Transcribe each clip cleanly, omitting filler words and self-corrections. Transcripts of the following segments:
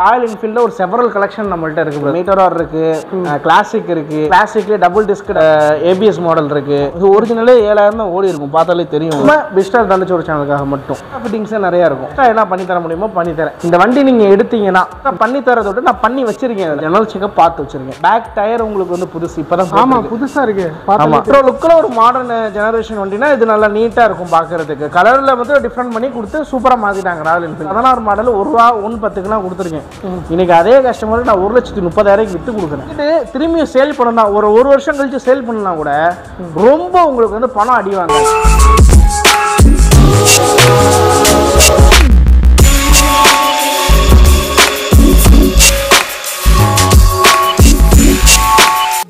Royal என்ஃபீல்ட்ல ஒரு several collection நம்மள்ட்ட இருக்கு. மீட்டர் ஆர் இருக்கு, கிளாசிக் இருக்கு, கிளாசிக்ல டபுள் டிஸ்க் ஏபிஎஸ் மாடல் இருக்கு. இது ஒரிஜினலே 7000 தான் ஓடி இருக்கும், பார்த்தாலே தெரியும். பிஸ்டர் தண்டச்சு ஒரு சேனலுக்காக மட்டும் ஃபிட்டிங்ஸே நிறைய இருக்கும். என்ன பண்ணி தர முடியுமோ பண்ணி தரேன். இந்த வண்டி நீங்க எடுத்தீங்கன்னா பண்ணி தரதோட நான் பண்ணி வச்சிருக்கேன். ஜெனரல் செக்கப் பார்த்து வச்சிருக்கேன். பேக் டயர் உங்களுக்கு வந்து புதுசு, இப்பதான். ஆமா, புதுசா இருக்கு. ஆமா, அப்புறம் லுக்ல ஒரு மாடர்ன் ஜெனரேஷன் வண்டினா இது நல்லா நீட்டா இருக்கும் பார்க்கறதுக்கு. கலர்ல வந்து டிஃபரெண்ட் பண்ணி கொடுத்து சூப்பரா மாத்திட்டாங்க. ராயல் என்ஃபீல்ட் 16 மாடல் ₹1,10,000 கொடுத்துருக்கேன். இன்னைக்கு அதே கஸ்டமருக்கு நான் 1,30,000 வித்து கொடுக்குறேன். திரும்பி சேல் பண்ணா ஒரு வருஷம் கழிச்சு சேல் பண்ணா கூட ரொம்ப உங்களுக்கு வந்து பணம் அடிவாங்க.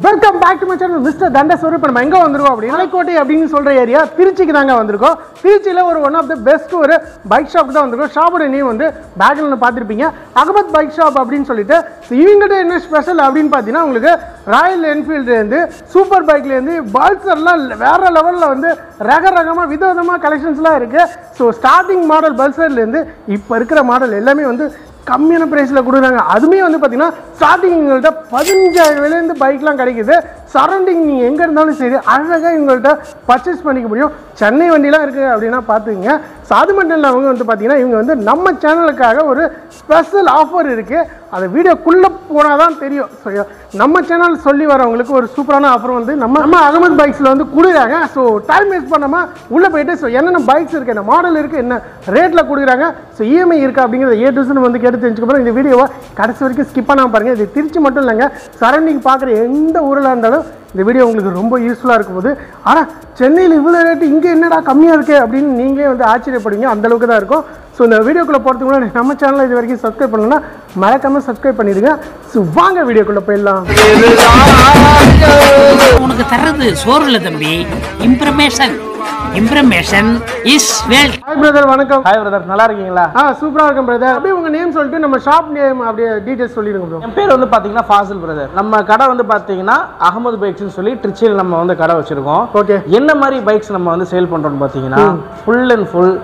Welcome back to my channel mister Dandaswaroop. இப்போ நம்ம எங்கே வந்திருக்கோம் அப்படின்னா மலைக்கோட்டை அப்படின்னு சொல்கிற ஏரியா திருச்சிக்கு தாங்க வந்திருக்கோம். திருச்சியில் ஒரு ஒன் ஆஃப் த பெஸ்ட் ஒரு பைக் ஷாப் தான் வந்திருக்கோம். ஷாப்போட நேம் வந்து பேக்ரவுண்டில் பார்த்துருப்பீங்க, அகமத் பைக் ஷாப் அப்படின்னு சொல்லிட்டு. இவங்ககிட்ட என்ன ஸ்பெஷல் அப்படின்னு பார்த்தீங்கன்னா உங்களுக்கு ராயல் என்ஃபீல்டுலேருந்து சூப்பர் பைக்லேருந்து பல்சர்லாம் வேறு லெவலில் வந்து ரகமாக விதவிதமாக கலெக்ஷன்ஸ்லாம் இருக்குது. ஸோ ஸ்டார்டிங் மாடல் பல்சர்லேருந்து இப்போ இருக்கிற மாடல் எல்லாமே வந்து கம்மியான ப்ரைஸில் கொடுக்குறாங்க. அதுவுமே வந்து பார்த்தீங்கன்னா ஸ்டார்டிங் எங்கள்கிட்ட 15,000 பைக்லாம் கிடைக்குது. சரௌண்டிங் நீங்கள் எங்கே இருந்தாலும் சரி அழகாக இவங்கள்ட்ட பர்ச்சேஸ் பண்ணிக்க முடியும். சென்னை வண்டிலாம் இருக்குது அப்படின்னா பார்த்துக்குங்க. ஸோ அது மட்டும் இல்லை, அவங்க வந்து பார்த்தீங்கன்னா இவங்க வந்து நம்ம சேனலுக்காக ஒரு ஸ்பெஷல் ஆஃபர் இருக்குது. அதை வீடியோக்குள்ளே போனால் தான் தெரியும். ஸோ நம்ம சேனல் சொல்லி வரவங்களுக்கு ஒரு சூப்பரான ஆஃபர் வந்து நம்ம அகமத் பைக்ஸில் வந்து கொடுக்குறாங்க. ஸோ டைம் வேஸ்ட் பண்ணாமல் உள்ளே போயிட்டு ஸோ என்னென்ன பைக்ஸ் இருக்குது, என்ன மாடல் இருக்குது, என்ன ரேட்டில் கொடுக்குறாங்க, ஸோ இஎம்ஐ இருக்கா அப்படிங்கிறத ஏ2 வந்து கேட்டு தெரிஞ்சுக்கணும். இந்த வீடியோவை கடைசி வரைக்கும் ஸ்கிப் பண்ணாமல் பாருங்கள். இது திருச்சி மட்டும் இல்லைங்க, சரௌண்டிங் பார்க்குற எந்த ஊரில் இருந்தாலும் இந்த வீடியோ உங்களுக்கு ரொம்ப யூஸ்ஃபுல்லாக இருக்கும் போது. ஆனால் சென்னையில் இவ்வளோ ரேட்டு இங்கே என்னடா கம்மியாக இருக்குது அப்படின்னு நீங்களே வந்து ஆச்சரியப்படுவீங்க. அந்தளவுக்கு தான் இருக்கும். ஸோ இந்த வீடியோக்குள்ளே போகிறதுக்கு முன்னாடி நம்ம சேனலை இது வரைக்கும் சப்ஸ்கிரைப் பண்ணணும்னா மறக்காமல் சப்ஸ்கிரைப் பண்ணிடுங்க. ஸோ வாங்க வீடியோக்குள்ளே போயிடலாம். உனக்கு தர்றது சோறு இல்லை தம்பி, இம்ப்ரமேஷன் இஸ் வெல்த். ஹாய் பிரதர், வணக்கம். ஹாய் பிரதர், நல்லா இருக்கீங்களா? சூப்பராக இருக்கும் பிரதர். அப்படியே உங்கள் நேம் சொல்லிட்டு நம்ம ஷாப் நேம் அப்படியே டீட்டெயில்ஸ் சொல்லிடுங்க ப்ரோ. என் பேர் வந்து பார்த்தீங்கன்னா ஃபாசில் பிரதர். நம்ம கடை வந்து பார்த்தீங்கன்னா அகமது பைக்ஸ்னு சொல்லி திருச்சியில் நம்ம வந்து கடை வச்சிருக்கோம். ஓகே, என்ன மாதிரி பைக்ஸ் நம்ம வந்து சேல் பண்ணுறோம்னு பார்த்தீங்கன்னா ஃபுல் அண்ட் ஃபுல்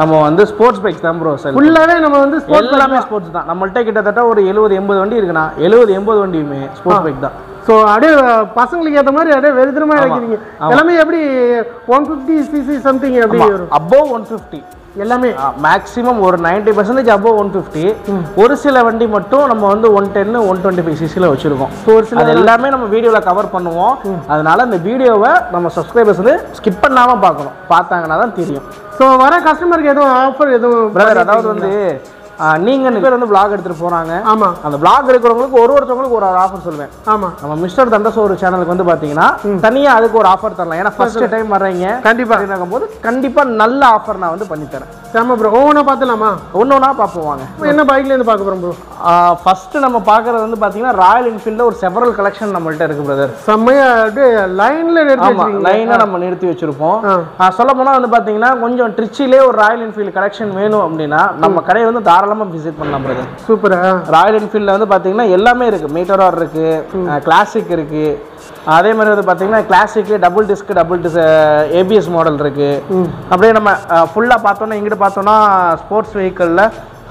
நம்ம வந்து ஸ்போர்ட்ஸ் பைக்ஸ் தான் ப்ரோ. ஃபுல்லாகவே நம்ம வந்து எல்லாமே ஸ்போர்ட்ஸ் தான். நம்மள்ட்ட கிட்டத்தட்ட ஒரு 70-80 வண்டி இருக்குண்ணா. 70-80 வண்டியுமே ஸ்போர்ட்ஸ் பைக் தான். ஸோ அப்படியே பசங்களுக்கு ஏற்ற மாதிரி அப்படியே வெறுதரமாக இறக்கிறீங்க. எல்லாமே எப்படி 150cc சம்திங் எப்படி வரும்? அபோவ் 150 எல்லாமே மேக்ஸிமம் ஒரு 90% அபோவ் 150. ஒரு சில வண்டி மட்டும் நம்ம வந்து 110 125cc வச்சிருக்கோம். அது எல்லாமே நம்ம வீடியோவில் கவர் பண்ணுவோம். அதனால இந்த வீடியோவை நம்ம சப்ஸ்கிரைபர்ஸ் வந்து ஸ்கிப் பண்ணாமல் பார்க்கணும். பார்த்தாங்கன்னா தான் தெரியும். ஸோ வர கஸ்டமருக்கு எதுவும் ஆஃபர் எதுவும் பிரதர்? அதாவது வந்து நீங்கள் பேர் வந்து vlog எடுத்துகிட்டு போகிறாங்க. ஆமாம், அந்த vlog எடுக்கிறவங்களுக்கு ஒருத்தவங்களுக்கு ஒரு ஆஃபர் சொல்லுவேன். ஆமாம், நம்ம மிஸ்டர் தண்டசோறு சேனலுக்கு வந்து பார்த்தீங்கன்னா தனியாக அதுக்கு ஒரு ஆஃபர் தரலாம். ஏன்னா ஃபர்ஸ்ட் டைம் வர்றீங்க கண்டிப்பாக போது கண்டிப்பாக நல்ல ஆஃபர் நான் வந்து பண்ணித்தரேன். சாம ப்ரோ, ஒவ்வொன்றா பார்த்துலாமா? ஒன்றா பார்ப்போம் வாங்க. என்ன பைக்லேருந்து பார்க்க போகிறோம் ப்ரோ? ஃபர்ஸ்ட்டு நம்ம பார்க்குறது வந்து பார்த்தீங்கன்னா ராயல் என்ஃபீல்டில் ஒரு செவரல் கலெக்ஷன் நம்மள்ட்ட இருக்குது பிரதர். செம்மையாக லைனில் நம்ம நிறுத்தி வச்சுருப்போம். சொல்ல போனால் வந்து பார்த்தீங்கன்னா கொஞ்சம் ட்ரிச்சிலே ஒரு ராயல் என்ஃபீல்டு கலெக்ஷன் வேணும் அப்படின்னா நம்ம கடையை வந்து தாராளமாக விசிட் பண்ணலாம் பிரதர். சூப்பர். ராயல் என்ஃபீல்டில் வந்து பார்த்தீங்கன்னா எல்லாமே இருக்குது. மீட்டர் ஆர் இருக்குது, கிளாசிக் இருக்குது. அதே மாதிரி வந்து பார்த்தீங்கன்னா கிளாசிக்லேயே டபுள் டிஸ்க் ஏபிஎஸ் மாடல் இருக்குது. அப்படியே நம்ம ஃபுல்லாக பார்த்தோன்னா இங்கிட்ட பார்த்தோன்னா ஸ்போர்ட்ஸ் வெஹிக்கிளில்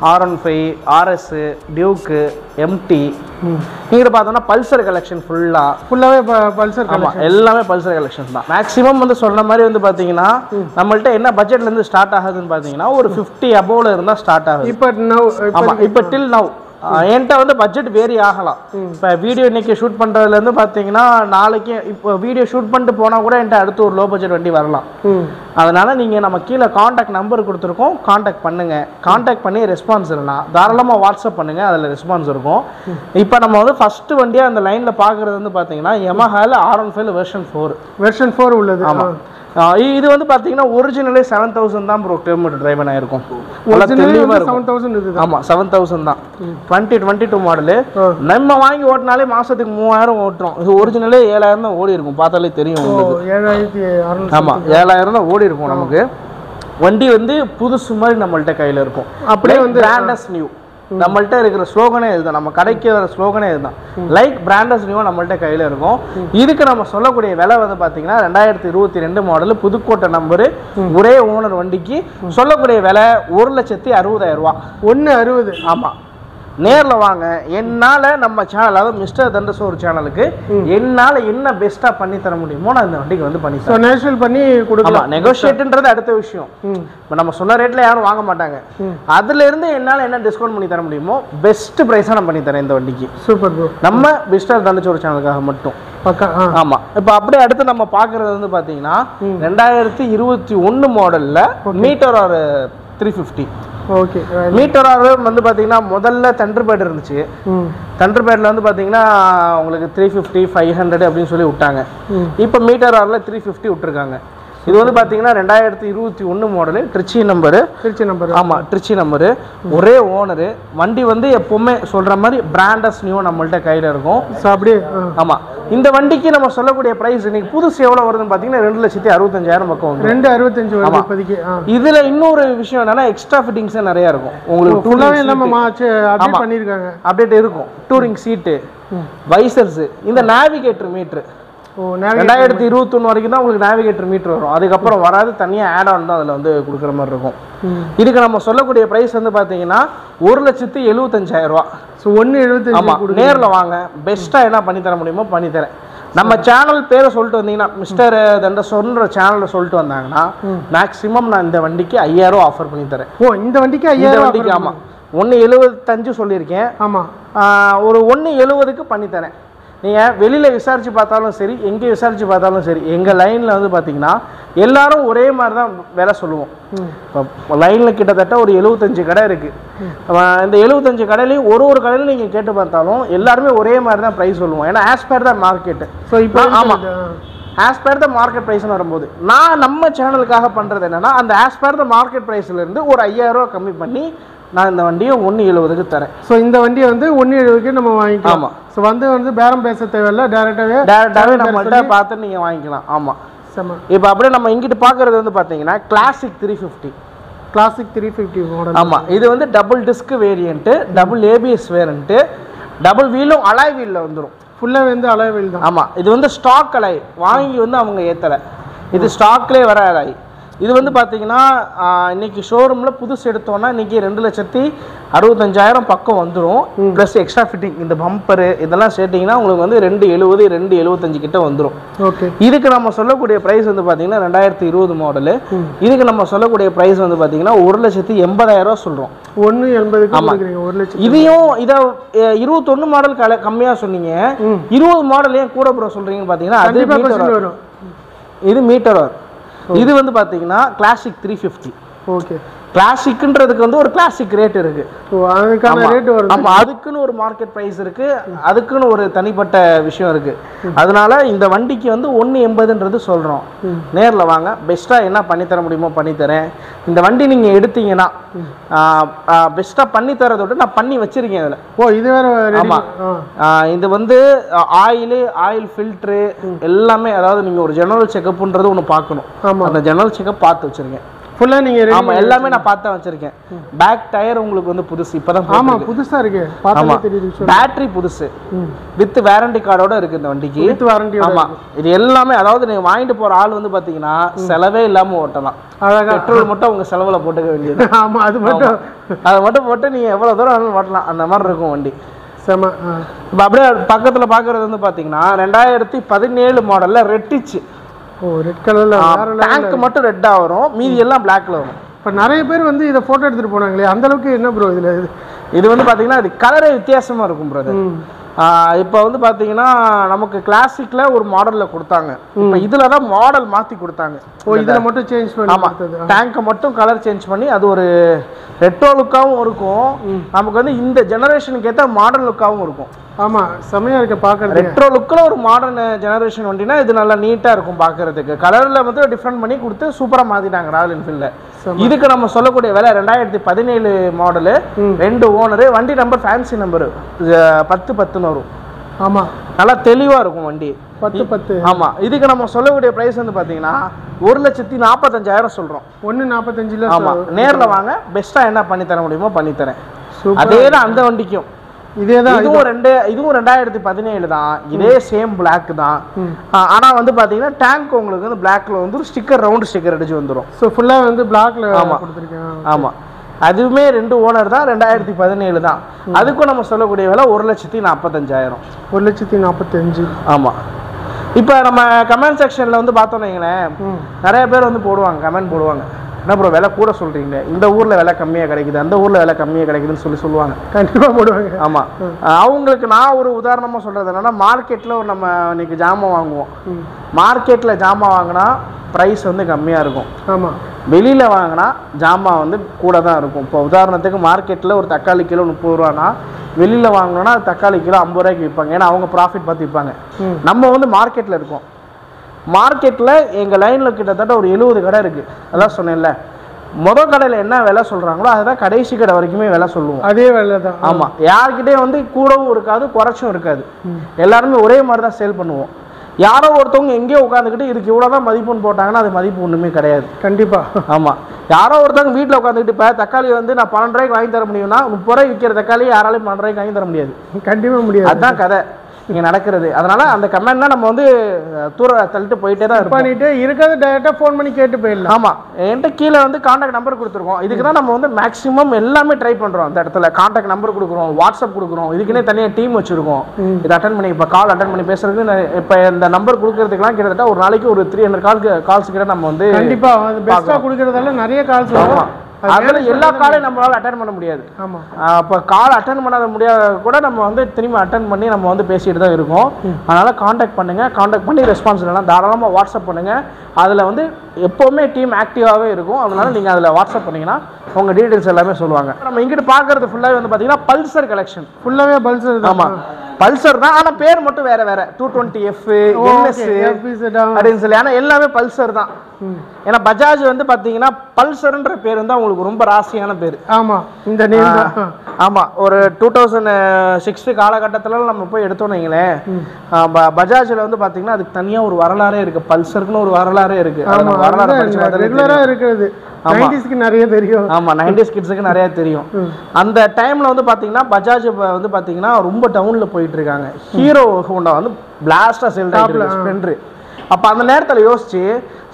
R15, RS, டியூக்கு, MT. இங்கிட்ட பார்த்தோம்னா பல்சர் கலெக்ஷன் ஃபுல்லாகவே பல்சர் கலெக்ஷன் எல்லாமே பல்சர் கலெக்ஷன் தான். மேக்ஸிமம் வந்து சொன்ன மாதிரி வந்து பார்த்தீங்கன்னா நம்மள்ட்ட என்ன பட்ஜெட்லேருந்து ஸ்டார்ட் ஆகுதுன்னு பார்த்தீங்கன்னா ஒரு 50 அபோவில் இருந்தால் ஸ்டார்ட் ஆகுது. இப்போ டில் நவ் என்கிட்ட வந்து பட்ஜெட் வேரி ஆகலாம். இப்போ வீடியோ இன்னைக்கு ஷூட் பண்ணுறதுலேருந்து பார்த்தீங்கன்னா நாளைக்கு இப்போ வீடியோ ஷூட் பண்ணிட்டு போனால் கூட என்கிட்ட அடுத்து ஒரு லோ பட்ஜெட் வண்டி வரலாம். அதனால நீங்கள் நம்ம கீழே காண்டாக்ட் நம்பர் கொடுத்துருக்கோம், காண்டாக்ட் பண்ணுங்கள். காண்டாக்ட் பண்ணி ரெஸ்பான்ஸ் இல்லைனா தாராளமாக வாட்ஸ்அப் பண்ணுங்கள், அதில் ரெஸ்பான்ஸ் இருக்கும். இப்போ நம்ம வந்து ஃபஸ்ட்டு வண்டியாக அந்த லைனில் பார்க்குறது வந்து பார்த்தீங்கன்னா Yamahaல R15 வெர்ஷன் 4 உள்ளது. ஆமாம், இது வந்து பார்த்தீங்கன்னா ஒரிஜினலே 7000 தான் ப்ரோ கிலோமீட்டர் டிரைவன் ஆயிருக்கும். 7000. ஆமாம், 7000 தான். 2022 மாடலு. நம்ம வாங்கி ஓட்டினாலே மாதத்துக்கு 3000 ஓட்டுறோம். இது ஒரிஜினலே 7000 தான் ஓடி இருக்கும், பார்த்தாலே தெரியும். 7600. ஆமாம், 7000 தான் ஓடி இருக்கும். நமக்கு வண்டி வந்து புதுசு மாதிரி நம்மள்ட்ட கையில் இருக்கும். அப்படியே வந்து பிராண்டஸ் நியூ நம்மள்ட்ட இருக்கிற ஸ்லோகனே இதுதான். நம்ம கடைக்கு வர ஸ்லோகனே இதுதான். லைக் பிராண்டஸ் நியூ நம்மள்ட்ட கையில் இருக்கும். இதுக்கு நம்ம சொல்லக்கூடிய விலை வந்து பார்த்தீங்கன்னா 2022 மாடல் புதுக்கோட்டை நம்பரு, ஒரே ஓனர் வண்டிக்கு சொல்லக்கூடிய விலை 1,60,000 ரூபா. 1,60,000. ஆமாம், நேர்ல வாங்க. என்னால நம்ம சேனல், அதாவது மிஸ்டர் தண்டசோர் சேனலுக்கு என்னால என்ன பெஸ்டா பண்ணி தர முடியுமோ நான் இந்த வண்டிக்கு வந்து பண்ணி தரேன். நெகோஷியேட் பண்ணி கொடுக்கலாம். நெகோஷியேட்ன்றது அடுத்த விஷயம். இப்போ நம்ம சொன்ன ரேட்ல யாரும் வாங்க மாட்டாங்க. அதுல இருந்து என்னால என்ன டிஸ்கவுண்ட் பண்ணி தர முடியுமோ பெஸ்ட் பிரைஸா நான் பண்ணி தரேன் இந்த வண்டிக்கு. Super bro. நம்ம மிஸ்டர் தண்டசோர் சேனலுக்காக மட்டும். ஆமா. இப்போ அப்படியே அடுத்து நம்ம பாக்குறது வந்து பாத்தீங்கன்னா 2021 மாடல்ல Meteor 350. Okay. Meteor வந்து பாத்தீங்கன்னா முதல்ல தண்டர்பேர்ட் இருந்துச்சு. தண்டர்பேர்ட்ல வந்து பாத்தீங்கன்னா உங்களுக்கு 350 500 அப்படின்னு சொல்லி விட்டாங்க. இப்போ மீட்டர் ஆர்ல 350 விட்டுருக்காங்க. இது வந்து பாத்தீங்கன்னா 2021 மாடலு, திருச்சி நம்பரு. ஆமா, திருச்சி நம்பரு, ஒரே ஓனரு. வண்டி வந்து எப்பவுமே சொல்ற மாதிரி பிராண்டஸ் நியூ நம்மள்ட்ட கையில இருக்கும். அப்படியே. ஆமா. இந்த வண்டிக்கு நம்ம சொல்லக்கூடிய பிரைஸ் இன்னைக்கு புதுசு எவ்வளவு வருதுன்னு பாத்தீங்கன்னா 2,65,000 பக்கம் வந்து 2,65 வருது இப்போதைக்கு. இதுல இன்னொரு விஷயம் என்னன்னா எக்ஸ்ட்ரா ஃபிட்டிங்ஸ் நிறைய இருக்கும். உங்களுக்கு ஃபுல்லாவே நம்ம அப்டேட் பண்ணிருக்காங்க. அப்டேட் இருக்கும். டூரிங் சீட்டு, வைசர்ஸ், இந்த நேவிகேட்டர் மீட்டர் 2021 வரைக்கும் தான் உங்களுக்கு நேவிகேட்டர் மீட்டர் வரும். அதுக்கப்புறம் வராது, தனியா ஆட் ஆன் தான் அதுல வந்து கொடுக்குற மாதிரி இருக்கும். இதுக்கு நம்ம சொல்லக்கூடிய பிரைஸ் வந்து பாத்தீங்கன்னா 1,75,000 ரூபாய். 1,75,000. நேர்ல வாங்க, பெஸ்டா என்ன பண்ணி தர முடியுமோ பண்ணி தரேன். நம்ம சேனல் பேரை சொல்லிட்டு வந்தீங்கன்னா, மிஸ்டர் தண்டசோர்ன்ற சேனல்ல சொல்லிட்டு வந்தாங்கன்னா மேக்ஸிமம் நான் இந்த வண்டிக்கு 5,000 ரூபாய் ஆஃபர் பண்ணி தரேன். இந்த வண்டிக்கு 5,000 வண்டிக்கு? ஆமா, 1,75 சொல்லியிருக்கேன். ஆமா, ஒரு 1,70க்கு பண்ணி தரேன். நீங்கள் வெளியில் விசாரித்து பார்த்தாலும் சரி, எங்கே விசாரித்து பார்த்தாலும் சரி, எங்கள் லைனில் வந்து பார்த்தீங்கன்னா எல்லாரும் ஒரே மாதிரி தான் விலை சொல்லுவோம். இப்போ லைனில் கிட்டத்தட்ட ஒரு 75 கடை இருக்குது. இந்த 75 கடையிலையும் ஒரு கடையிலும் நீங்கள் கேட்டு பார்த்தாலும் எல்லாருமே ஒரே மாதிரி தான் ப்ரைஸ் சொல்லுவோம். ஏன்னா as per the market. So இப்போ ஆமாம், ஆஸ் பர் த மார்க்கெட் ப்ரைஸ்னு வரும்போது நான் நம்ம சேனலுக்காக பண்ணுறது என்னென்னா, அந்த ஆஸ் பர் த மார்க்கெட் ப்ரைஸ்லேருந்து ஒரு 5,000 ரூபா கம்மி பண்ணி நான் இந்த வண்டியை 1,70க்கு தரேன். ஸோ இந்த வண்டியை வந்து 1,70க்கு நம்ம வாங்கிக்கலாம். ஆமாம். ஸோ வந்து பேரம் பேச தேவையில்லை, டேரெக்டாகவே நம்மள்ட்ட பார்த்து நீங்கள் வாங்கிக்கலாம். ஆமாம். இப்போ அப்படியே நம்ம இங்கிட்டு பார்க்குறது வந்து பார்த்தீங்கன்னா கிளாசிக் 350. Classic 350 model. ஆமாம். இது வந்து double disc variant, double ABS variant, double வீலும் அலாய் வீலில் வந்துடும். ஃபுல்லாக வந்து அலாய் வீல் தான். ஆமாம். இது வந்து ஸ்டாக் அலாய், வாங்கி வந்து அவங்க ஏற்றலை. இது ஸ்டாக்லேயே வர அலாய். இது வந்து பார்த்தீங்கன்னா இன்னைக்கு ஷோரூமில் புதுசு எடுத்தோன்னா இன்னைக்கு 2,65,000 பக்கம் வந்துடும். ப்ளஸ் எக்ஸ்ட்ரா ஃபிட்டிங், இந்த பம்பரு இதெல்லாம் சேர்த்திங்கன்னா உங்களுக்கு வந்து 2,70 2,75 கிட்ட வந்துடும். ஓகே. இதுக்கு நம்ம சொல்லக்கூடிய ப்ரைஸ் வந்து பார்த்தீங்கன்னா 2020 மாடலு. இதுக்கு நம்ம சொல்லக்கூடிய ப்ரைஸ் வந்து பார்த்தீங்கன்னா 1,80,000 சொல்கிறோம். 1,80,000. ஆமாம். 1,00,000. இதையும் இதை 21 மாடல் கம்மியாக சொன்னீங்க, 20 மாடல் ஏன் கூட ப்ரோ சொல்கிறீங்கன்னு பார்த்தீங்கன்னா அது மீட்டர் வரும். இது மீட்டர் வரும். இது வந்து பாத்தீங்கன்னா கிளாசிக் 350. ஓகே. கிளாசிக்ன்றதுக்கு வந்து ஒரு கிளாசிக் ரேட் இருக்கு. அதுக்கான ரேட் வரும். ஆமா, அதுக்குன்னு ஒரு மார்க்கெட் பிரைஸ் இருக்கு, அதுக்குன்னு ஒரு தனிப்பட்ட விஷயம் இருக்கு. அதனால இந்த வண்டிக்கு வந்து 1,80ன்றது சொல்றோம். நேர்ல வாங்க, பெஸ்டா என்ன பண்ணி தர முடியுமோ பண்ணி தரேன். இந்த வண்டி நீங்க எடுத்தீங்கன்னா பெஸ்டா பண்ணி தரதோட நான் பண்ணி வச்சிருக்கேன் இதுல. இது வேற. ஆமா. இது வந்து ஆயில் ஃபில்டரு எல்லாமே, அதாவது நீங்க ஒரு ஜெனரல் செக்அப்ன்றது ஒன்று பார்க்கணும். அந்த ஜெனரல் செக்அப் பார்த்து வச்சிருக்கேன் ஃபுல்லா. நீங்க ஆமா, எல்லாமே நான் பார்த்து வச்சிருக்கேன். பேக் டயர் உங்களுக்கு வந்து புதுசு, இப்பதான். ஆமா, புதுசா இருக்கு. பார்த்தாலே தெரியுது. பேட்டரி புதுசு, வித் வாரண்டி கார்டோட இருக்கு இந்த வண்டிக்கு. With warranty. ஆமா, இது எல்லாமே, அதாவது நீங்க வாங்கிட்டு போற ஆள் வந்து பாத்தீங்கன்னா செலவே இல்லாம ஓட்டலாம். பெட்ரோல் மட்டும் உங்க செலவுல போட்டுக்க வேண்டியது. ஆமா, அது மட்டும் அதை மட்டும் போட்டு நீங்க எவ்வளவு தூரம் ஓட்டலாம், அந்த மாதிரி இருக்கும் வண்டி. செம. இப்போ அப்படியே பக்கத்துல பாக்குறது வந்து பாத்தீங்கன்னா 2017 மாடல்ல ரெட்டிச்சு. ஓ, ரெட் கலர்ல. டேங்க் மட்டும் ரெட்டா வரும், மீதி எல்லாம் பிளாக்ல வரும். இப்போ நிறைய பேர் வந்து இதை போட்டோ எடுத்துட்டு போனாங்களே, அந்த அளவுக்கு என்ன ப்ரோ இதுல? இது வந்து பாத்தீங்கன்னா இது கலரே வித்தியாசமா இருக்கும் பிரதர். இப்போ வந்து பாத்தீங்கன்னா நமக்கு கிளாசிக்ல ஒரு மாடல்ல கொடுத்தாங்க, இப்போ இதுல தான் மாடல் மாத்தி கொடுத்தாங்க. ஓ, இதுல மட்டும் சேஞ்ச் பண்ணி. ஆமா, டேங்கை மட்டும் கலர் சேஞ்ச் பண்ணி அது ஒரு ரெட்ரோ லுக்காவும் இருக்கும். நமக்கு வந்து இந்த ஜெனரேஷனுக்கு ஏற்ற மாடர்ன் லுக்காவும் இருக்கும். ஆமா, செமையா இருக்கு பாக்குறது. ரெட்ரோ லுக்ல ஒரு மாடர்ன் ஜெனரேஷன் வண்டினா இது நல்லா நீட்டா இருக்கும் பாக்குறதுக்கு. கலர்ல வந்து டிஃபரெண்ட் பண்ணி கொடுத்து சூப்பரா மாத்திட்டாங்க ராயல் என்ஃபீல்ட்ல. இதுக்கு நம்ம சொல்லக்கூடிய விலை 2017 மாடலு, 2 ஓனரு, வண்டி நம்பர் ஃபேன்சி நம்பர் 1010 வரும். ஆமா, நல்லா தெளிவா இருக்கும் வண்டி. 1010. ஆமா. இதுக்கு நம்ம சொல்லக்கூடிய பிரைஸ் வந்து பாத்தீங்கன்னா 1,45,000 சொல்றோம். 1,45,000. ஆமா, நேர்ல வாங்க, பெஸ்டா என்ன பண்ணி தர முடியுமோ பண்ணி தரேன். அதேதான் அந்த வண்டிக்கும். இதேதான். இதுவும் 2017 தான். இதே சேம் பிளாக் தான். ஆனா வந்து பாத்தீங்கன்னா டேங்க் உங்களுக்கு வந்து பிளாக்ல வந்து ஒரு ஸ்டிக்கர், ரவுண்ட் ஸ்டிக்கர் அடிச்சு வந்துரும். சோ ஃபுல்லா வந்து பிளாக்ல கொடுத்திருக்கேன். ஆமா. அதுவுமே 2 ஓனர் தான், 2017 தான். அதுக்கும் நம்ம சொல்லக்கூடிய விலை 1,45,000. 1,45,000. ஆமாம். இப்போ நம்ம கமெண்ட் செக்ஷனில் வந்து பார்த்தோன்னு வைங்களேன், நிறைய பேர் வந்து போடுவாங்க, கமெண்ட் போடுவாங்க, என்ன ப்ரோ விலை கூட சொல்கிறீங்க, இந்த ஊரில் விலை கம்மியாக கிடைக்குது, அந்த ஊரில் விலை கம்மியாக கிடைக்குதுன்னு சொல்லுவாங்க. கண்டிப்பாக போடுவாங்க. ஆமாம். அவங்களுக்கு நான் ஒரு உதாரணமாக சொல்கிறது என்னென்னா, மார்க்கெட்டில் ஒரு நம்ம இன்னைக்கு ஜாமான் வாங்குவோம். மார்க்கெட்டில் ஜாமான் வாங்கினா ப்ரைஸ் வந்து கம்மியாக இருக்கும். ஆமாம். வெளியில் வாங்கினா ஜாமான் வந்து கூட தான் இருக்கும். இப்போ உதாரணத்துக்கு மார்க்கெட்டில் ஒரு தக்காளி கிலோ 30 ரூபானா, வெளியில் வாங்கினோன்னா தக்காளி கிலோ 50 ரூபாய்க்கு விற்பாங்க. ஏன்னா அவங்க ப்ராஃபிட் பார்த்து விற்பாங்க. நம்ம வந்து மார்க்கெட்டில் இருக்கோம். மார்க்கெட்டில் எங்கள் லைனில் கிட்டத்தட்ட ஒரு 70 கடை இருக்குது. அதான் சொன்னேன்ல, மொதல் கடையில் என்ன விலை சொல்கிறாங்களோ அதுதான் கடைசி கடை வரைக்குமே விலை சொல்லுவோம். அதே விலை தான். ஆமாம். யார்கிட்டே வந்து கூடவும் இருக்காது, குறைச்சும் இருக்காது. எல்லாருமே ஒரே மாதிரி தான் சேல் பண்ணுவோம். யாரோ ஒருத்தவங்க எங்கேயோ உட்காந்துக்கிட்டு இதுக்கு இவ்வளோ தான் மதிப்புன்னு போட்டாங்கன்னா அது மதிப்பு ஒன்றுமே கிடையாது. கண்டிப்பாக. ஆமாம். யாரோ ஒருத்தவங்க வீட்டில் உட்காந்துக்கிட்டு இப்போ தக்காளி வந்து நான் 12 ரூபாய்க்கு வாங்கி தர முடியும்னா 30 ரூபாய்க்கு விற்கிற தக்காளி யாராலையும் 12 ரூபாய்க்கு வாங்கி தர முடியாது. கண்டிப்பாக முடியாது. அதுதான் கதை இங்கே நடக்கிறது. அதனால அந்த கமெண்ட்னா நம்ம வந்து தூர தள்ளிட்டு போயிட்டே தான் இருப்போம். பண்ணிட்டு இருக்கிறது டைரெக்டாக ஃபோன் பண்ணி கேட்டு போயிடலாம். ஆமாம். என்கிட்ட கீழே வந்து கான்டாக்ட் நம்பர் கொடுத்துருக்கோம். இதுக்கு தான் நம்ம வந்து மேக்ஸிமம் எல்லாமே ட்ரை பண்ணுறோம். அந்த இடத்துல கான்டாக்ட் நம்பர் கொடுக்குறோம், வாட்ஸ்அப் கொடுக்குறோம். இதுக்குன்னே தனியாக டீம் வச்சுருக்கோம். இது அட்டன் பண்ணி இப்போ கால் அட்டன் பண்ணி பேசுறதுக்கு இப்போ இந்த நம்பர் கொடுக்கறதுக்குலாம் கிட்டத்தட்ட ஒரு நாளைக்கு ஒரு 300 கால்ஸ் கிட்ட நம்ம வந்து கண்டிப்பாக பெஸ்ட்டாக கொடுக்குறதால நிறைய கால்ஸ் வரும். அதில் எல்லா காலையும் நம்மளால் அட்டன் பண்ண முடியாது. ஆமாம். அப்போ கால் அட்டன் பண்ணாத முடியாத கூட நம்ம வந்து திரும்பி அட்டன் பண்ணி நம்ம வந்து பேசிட்டு தான் இருக்கோம். அதனால் காண்டாக்ட் பண்ணுங்கள். காண்டாக்ட் பண்ணி ரெஸ்பான்ஸ் இல்லைனா தாராளமாக வாட்ஸ்அப் பண்ணுங்கள். அதில் வந்து எப்போவுமே டீம் ஆக்டிவாகவே இருக்கும். அதனால் நீங்கள் அதில் வாட்ஸ்அப் பண்ணிங்கன்னா உங்கள் டீட்டெயில்ஸ் எல்லாமே சொல்லுவாங்க. நம்ம இங்கிட்டு பார்க்குறது ஃபுல்லாகவே வந்து பார்த்தீங்கன்னா பல்சர் கலெக்ஷன். ஃபுல்லாகவே பல்சர். ஆமாம். பல்சர் தான். ஆனால் பேர் மட்டும் வேறு வேறு. 220F, NS அப்படின்னு சொல்லி. ஆனால் எல்லாமே பல்சர் தான். ஏன்னா பஜாஜ் வந்து பார்த்தீங்கன்னா பல்சர்ன்ற பேர் வந்து அவங்களுக்கு ரொம்ப ராசியான பேர். ஆமாம். இந்த நேம். ஆமாம். ஒரு 2006 காலகட்டத்தில் நம்ம போய் எடுத்தோன்னு வைங்களேன், பஜாஜில் வந்து பார்த்தீங்கன்னா அதுக்கு தனியாக ஒரு வரலாறே இருக்குது. பல்சருக்குன்னு ஒரு வரலாறே இருக்குது. வரலாறு ரெகுலராக இருக்கிறது. 90ஸ்க்கு நிறைய தெரியும். ஆமாம். 90s கிட்ஸுக்கு நிறைய தெரியும். அந்த டைமில் வந்து பார்த்தீங்கன்னா பஜாஜ் வந்து பார்த்தீங்கன்னா ரொம்ப டவுனில் போயிட்டு இருக்காங்க. ஹீரோ ஹோண்டா வந்து பிளாஸ்டாக சேல் ஆகிட்டு ஸ்ப்ளெண்டர். அப்போ அந்த நேரத்தில் யோசிச்சு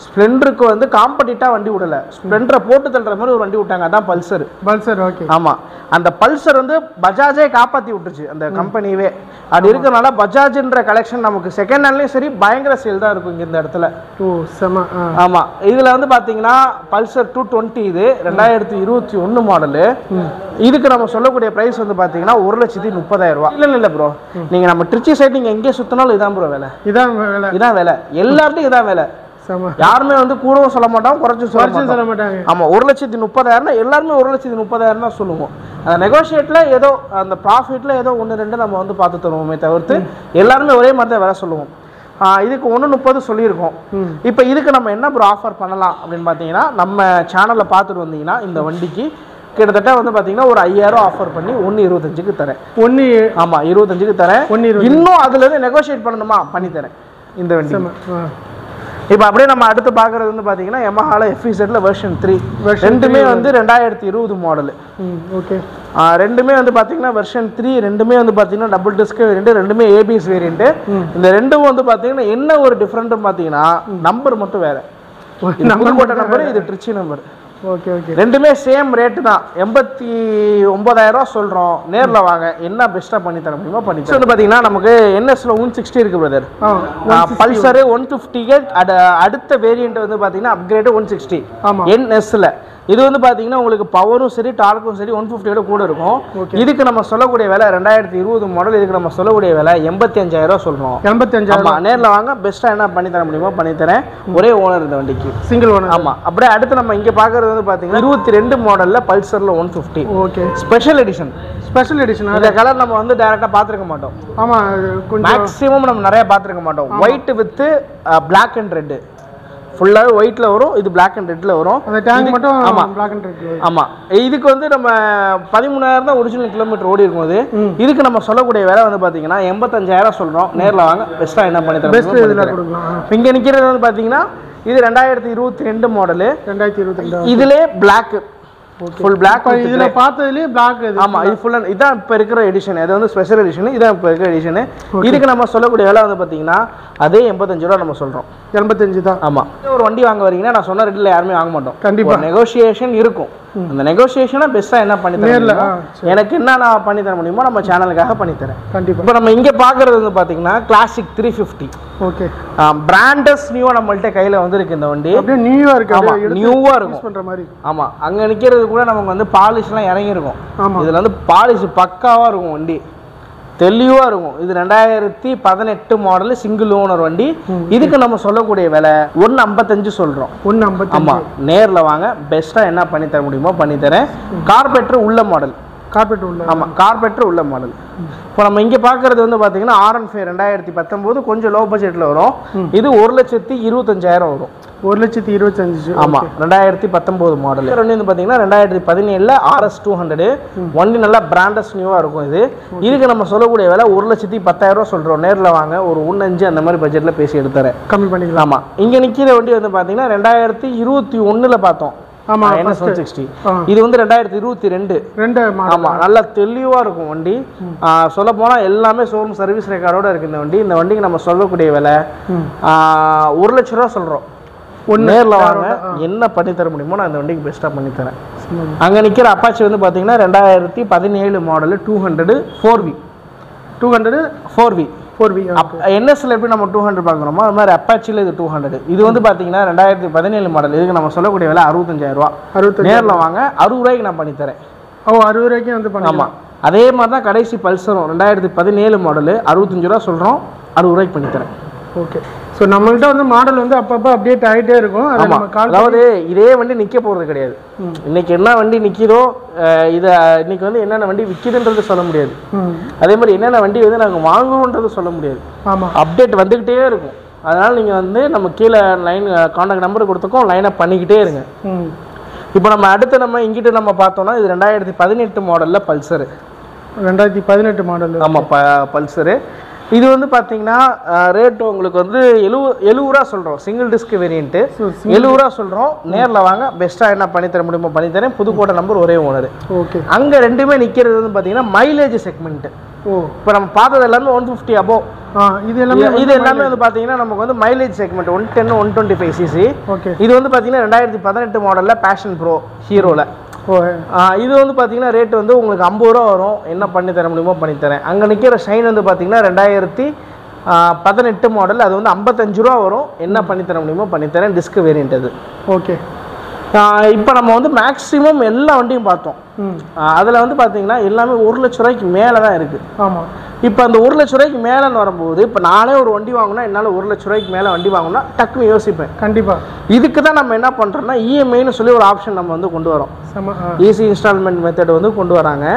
ஸ்ப்ளெண்டருக்கு வந்து காம்படிட்டாக வண்டி விடலை, ஸ்ப்ளெண்டரை போட்டு தள்ளுற மாதிரி ஒரு வண்டி விட்டாங்க. அதான் பல்சர். பல்சர். ஓகே. ஆமாம். அந்த பல்சர் வந்து பஜாஜே காப்பாற்றி விட்டுருச்சு, அந்த கம்பெனியே. அப்படி இருக்கிறனால பஜாஜ்ன்ற கலெக்ஷன் நமக்கு செகண்ட் ஹேண்ட்லேயும் சரி பயங்கர சேல் தான் இருக்கும் இங்கே இந்த இடத்துல. ஓ செம. ஆமாம். இதில் வந்து பார்த்தீங்கன்னா பல்சர் 220 இது 2021 மாடலு. இதுக்கு நம்ம சொல்லக்கூடிய ப்ரைஸ் வந்து பார்த்தீங்கன்னா 1,30,000 ரூபா. இல்லை ப்ரோ, நீங்கள் நம்ம திருச்சி சைட் நீங்கள் எங்கே சுற்றினாலும் இதான் ப்ரோ விலை. இதான் விலை. எல்லார்ட்டையும் இதான் விலை. யாருமே வந்து கூடவும் சொல்ல மாட்டாங்க, குறைச்சும் சொல்ல மாட்டாங்க. ஆமா. 1,30,000 எல்லாருமே 1,30,000 தான் சொல்லுவோம். அந்த நெகோஷியேட்ல ஏதோ அந்த ப்ராஃபிட்ல ஏதோ 1-2 நம்ம வந்து பார்த்து தருவோமே தவிர்த்து எல்லாருமே ஒரே மாதிரி தான் வேலை சொல்லுவோம். இதுக்கு 1,30 சொல்லியிருக்கோம். இப்போ இதுக்கு நம்ம என்ன ப்ரோ ஆஃபர் பண்ணலாம் அப்படின்னு பார்த்தீங்கன்னா, நம்ம சேனலில் பார்த்துட்டு வந்தீங்கன்னா இந்த வண்டிக்கு கிட்டத்தட்ட வந்து பார்த்தீங்கன்னா ஒரு 5,000 ஆஃபர் பண்ணி 1,25க்கு தரேன். ஆமாம் 25க்கு தரேன். இன்னும் அதுலேருந்து நெகோஷியேட் பண்ணணுமா பண்ணி தரேன் இந்த வண்டி. இப்போ அப்படியே நம்ம அடுத்து பார்க்குறது வந்து பார்த்தீங்கன்னா Yamaha FEZல வெர்ஷன் 3. ரெண்டுமே வந்து 2020 மாடலு. ஓகே. ரெண்டுமே வந்து பார்த்தீங்கன்னா வெர்ஷன் 3. ரெண்டுமே வந்து பார்த்தீங்கன்னா டபுள் டிஸ்க் வேரியண்ட், ரெண்டுமே ABS வேரியண்ட். இந்த ரெண்டும் வந்து பார்த்தீங்கன்னா என்ன ஒரு டிஃப்ரெண்ட்னு பார்த்தீங்கன்னா நம்பர் மட்டும் வேறு. நம்பர் போட்ட நம்பர், இது ட்ரிச்சி நம்பர். Okay okay. ரெண்டுமே சேம் ரேட்டு தான். 89,000 ரூபா சொல்கிறோம். நேரில் வாங்க, என்ன பெஸ்ட்டாக பண்ணி தர முடியுமோ பண்ணி தரோம். வந்து பார்த்தீங்கன்னா நமக்கு NSல 160 இருக்குது பிரதர். பல்சர் 150க்கு அடுத்த வேரியண்ட் வந்து பார்த்தீங்கன்னா அப்கிரேடு 160 NSல. இது வந்து பார்த்தீங்கன்னா உங்களுக்கு பவரும் சரி டார்க்கும் சரி 150 கூட இருக்கும். இதுக்கு நம்ம சொல்லக்கூடிய விலை 2020 மாடல். இதுக்கு நம்ம சொல்லக்கூடிய விலை 85,000 ரூபா சொல்கிறோம். 85,000. நேரில் வாங்க, பெஸ்ட்டாக என்ன பண்ணி தர முடியுமோ பண்ணி தரேன். ஒரே ஓனர் இந்த வண்டிக்கு, சிங்கிள் ஓனர். ஆமாம். அப்படியே அடுத்து நம்ம இங்கே பார்க்குறது வந்து பார்த்தீங்கன்னா 22 மாடலில் பல்சரில் 150. ஓகே. Special edition. இந்த கலர் நம்ம வந்து டைரெக்டாக பார்த்துருக்க மாட்டோம். ஆமாம். மேக்ஸிமம் நம்ம நிறைய பார்த்துருக்க மாட்டோம். White with black and red. ஃபுல்லாகவே ஒயிட்டில் வரும், இது பிளாக் அண்ட் ரெட்டில் வரும். அந்த டேங்க் மட்டும் ஆமாம் பிளாக் அண்ட் ரெட்டில். ஆமாம். இதுக்கு வந்து நம்ம 13,000 தான் ஒரிஜினல் கிலோமீட்டர் ஓடி இருக்கும். அது இதுக்கு நம்ம சொல்லக்கூடிய விலை வந்து பார்த்தீங்கன்னா 85,000 சொல்கிறோம். நேரில் வாங்க, பெஸ்ட்டாக என்ன பண்ணி தரோம். பெஸ்ட் இதில் கொடுக்கலாம். இங்கே நிற்கிறது வந்து பார்த்தீங்கன்னா இது 2022 மாடலு. 2022 இதிலே பிளாக் ஃபுல் பிளாக். இதுல பார்த்ததுலயே பிளாக். ஆமா, இது ஃபுல் இதான் இப்ப இருக்கிற எடிஷன். அது வந்து ஸ்பெஷல் எடிஷன். இதான் இப்ப இருக்கிற எடிஷன். இதுக்கு நம்ம சொல்லக்கூடிய விலை வந்து பாத்தீங்கன்னா அதே 85 ரூபா நம்ம சொல்றோம். 85 தான். ஆமா. ஒரு வண்டி வாங்க வரீங்கன்னா நான் சொன்ன ரேட்ல யாருமே வாங்க மாட்டோம். கண்டிப்பா நெகோசியேஷன் இருக்கும். அந்த நெகோசியேஷனை பெஸ்ட்டாக என்ன பண்ணி தரேன், எனக்கு என்ன நான் பண்ணி தர முடியுமோ நம்ம சேனலுக்காக பண்ணி தரேன். கண்டிப்பாக. இப்போ நம்ம இங்கே பார்க்குறது வந்து பார்த்தீங்கன்னா கிளாசிக் 350. ஓகே. பிராண்டஸ் நியூவாக நம்மள்ட்ட கையில் வந்துருக்கு இந்த வண்டி. அப்படியே நியூவாக இருக்கு. ஆமாம், நியூவாக இருக்கும் பண்ணுற மாதிரி. ஆமாம், அங்கே நிற்கிறது கூட நமக்கு வந்து பாலிஷ்லாம் இறங்கியிருக்கும். ஆமாம், இதில் வந்து பாலிஷ் பக்காவாக இருக்கும், வண்டி தெளிவாக இருக்கும். இது 2018 மாடல் சிங்கிள் ஓனர் வண்டி. இதுக்கு நம்ம சொல்லக்கூடிய விலை 155 சொல்கிறோம். 155. ஆமாம், நேரில் வாங்க, பெஸ்ட்டாக என்ன பண்ணி தர முடியுமோ பண்ணி தரேன். கார்பெட்டர் உள்ள மாடல். கார்பெட்டர் உள்ள. ஆமாம், கார்பெட்டர் உள்ள மாடல். இப்போ நம்ம இங்கே பார்க்குறது வந்து பார்த்தீங்கன்னா R15 2019 கொஞ்சம் லோ பட்ஜெட்டில் வரும். இது 1,25,000 வரும். 1,25,000. ஆமாம், 2019 மாடல். வண்டி வந்து பார்த்தீங்கன்னா 2017 RS 200 வண்டி நல்லா பிராண்டஸ் நியூவாக இருக்கும். இதுக்கு நம்ம சொல்லக்கூடிய விலை 1,10,000 சொல்கிறோம். நேரில் வாங்க, ஒரு 1.5 அந்த மாதிரி பட்ஜெட்டில் பேசி எடுத்துறேன், கம்மி பண்ணிக்கலாம். ஆமாம், இங்கே நிற்கிற வண்டி வந்து பார்த்தீங்கன்னா 2021 பார்த்தோம். ஆமா, NS 160. இது வந்து 2022. ஆமா, நல்லா தெளிவா இருக்கும் வண்டி. சொல்ல போனா எல்லாமே ஷோரூம் சர்வீஸ் ரெக்கார்டோட இருக்கு இந்த வண்டி. இந்த வண்டிக்கு நம்ம சொல்லக்கூடிய விலை 1 லட்சம் ரூபா சொல்றோம். நேரில் வாங்க, என்ன பண்ணி தர முடியுமோ நான் இந்த வண்டிக்கு பெஸ்ட்டாக பண்ணி தரேன். அங்கே நிற்கிற அப்பாச்சி வந்து பார்த்தீங்கன்னா 2017 மாடல் 200 4V. 200 4V. NSல எப்படி நம்ம 200 பார்க்குறோமோ அது மாதிரி அப்பாச்சியில் இது 200. இது வந்து பார்த்தீங்கன்னா 2017 மாடல். இதுக்கு நம்ம சொல்லக்கூடிய விலை 65,000 ரூபா. நேரில் வாங்க, 60 ரூபாய்க்கு நான் பண்ணித்தரேன். ஓ, 60 ரூபாய்க்கு வந்து பண்ணலாம். ஆமாம், அதே மாதிரி தான் கடைசி பல்சரும் 2017 மாடல் 65 ரூபா சொல்கிறோம், 60 ரூபாய்க்கு பண்ணித்தரேன். ஓகே. ஸோ நம்மள்கிட்ட வந்து மாடல் வந்து அப்பப்போ அப்டேட் ஆகிட்டே இருக்கும். அதாவது இதே வண்டி நிற்க போகிறது கிடையாது. இன்னைக்கு என்ன வண்டி நிற்கிதோ, இதை இன்னைக்கு வந்து என்னென்ன வண்டி விற்கிதுன்றது சொல்ல முடியாது. அதே மாதிரி என்னென்ன வண்டி வந்து நாங்கள் வாங்குவோன்றது சொல்ல முடியாது. ஆமாம், அப்டேட் வந்துக்கிட்டே இருக்கும். அதனால் நீங்கள் வந்து நம்ம கீழே லைன் கான்டாக்ட் நம்பர் கொடுத்துக்கோம், லைனப் பண்ணிக்கிட்டே இருங்க. இப்போ நம்ம அடுத்து நம்ம இங்கிட்ட நம்ம பார்த்தோம்னா இது 2018 மாடலில் பல்சரு. 2018 மாடல். ஆமாம், பல்சரு. இது வந்து பார்த்தீங்கன்னா ரேட்டு உங்களுக்கு வந்து 70 ரூபா சொல்கிறோம். சிங்கிள் டிஸ்க் வேரியன்ட்டு 70 ரூபா சொல்கிறோம். நேரில் வாங்க, பெஸ்ட்டாக என்ன பண்ணித்தர முடியுமோ பண்ணித்தரேன். புதுக்கோட்டை நம்பர், ஒரே ஓனர். ஓகே. அங்கே ரெண்டுமே நிற்கிறது வந்து பார்த்தீங்கன்னா மைலேஜ் செக்மெண்ட்டு. ஓ, இப்போ நம்ம பார்த்தது எல்லாமே 150 அபோவ். இது எல்லாமே வந்து பார்த்தீங்கன்னா நமக்கு வந்து மைலேஜ் செக்மெண்ட் 110 125 cc. ஓகே. இது வந்து பார்த்தீங்கன்னா 2018 மாடலில் பேஷன் ப்ரோ ஹீரோவில். இது வந்து பார்த்தீங்கன்னா ரேட்டு வந்து உங்களுக்கு 50 ரூபா வரும். என்ன பண்ணி தர முடியுமோ பண்ணித்தரேன். அங்கே நிற்கிற ஷைன் வந்து பார்த்தீங்கன்னா 2018 மாடல். அது வந்து 55 ரூபா வரும். என்ன பண்ணி தர முடியுமோ பண்ணித்தரேன். டிஸ்க் வேரியன்ட் அது. ஓகே. இப்போ நம்ம வந்து மேக்ஸிமம் எல்லா வண்டியும் பார்த்தோம். அதில் வந்து பார்த்தீங்கன்னா எல்லாமே 1 லட்ச ரூபாய்க்கு மேலே தான் இருக்குது. ஆமாம். இப்போ அந்த 1 லட்ச ரூபாய்க்கு மேலேன்னு வரும்போது, இப்போ நானே ஒரு வண்டி வாங்கினா என்னால் 1 லட்ச ரூபாய்க்கு மேலே வண்டி வாங்கினா டக்குன்னு யோசிப்பேன். கண்டிப்பாக. இதுக்கு தான் நம்ம என்ன பண்ணுறோம்னா இஎம்ஐன்னு சொல்லி ஒரு ஆப்ஷன் நம்ம வந்து கொண்டு வரோம். ஈஸி இன்ஸ்டால்மெண்ட் மெத்தட் வந்து கொண்டு வராங்க.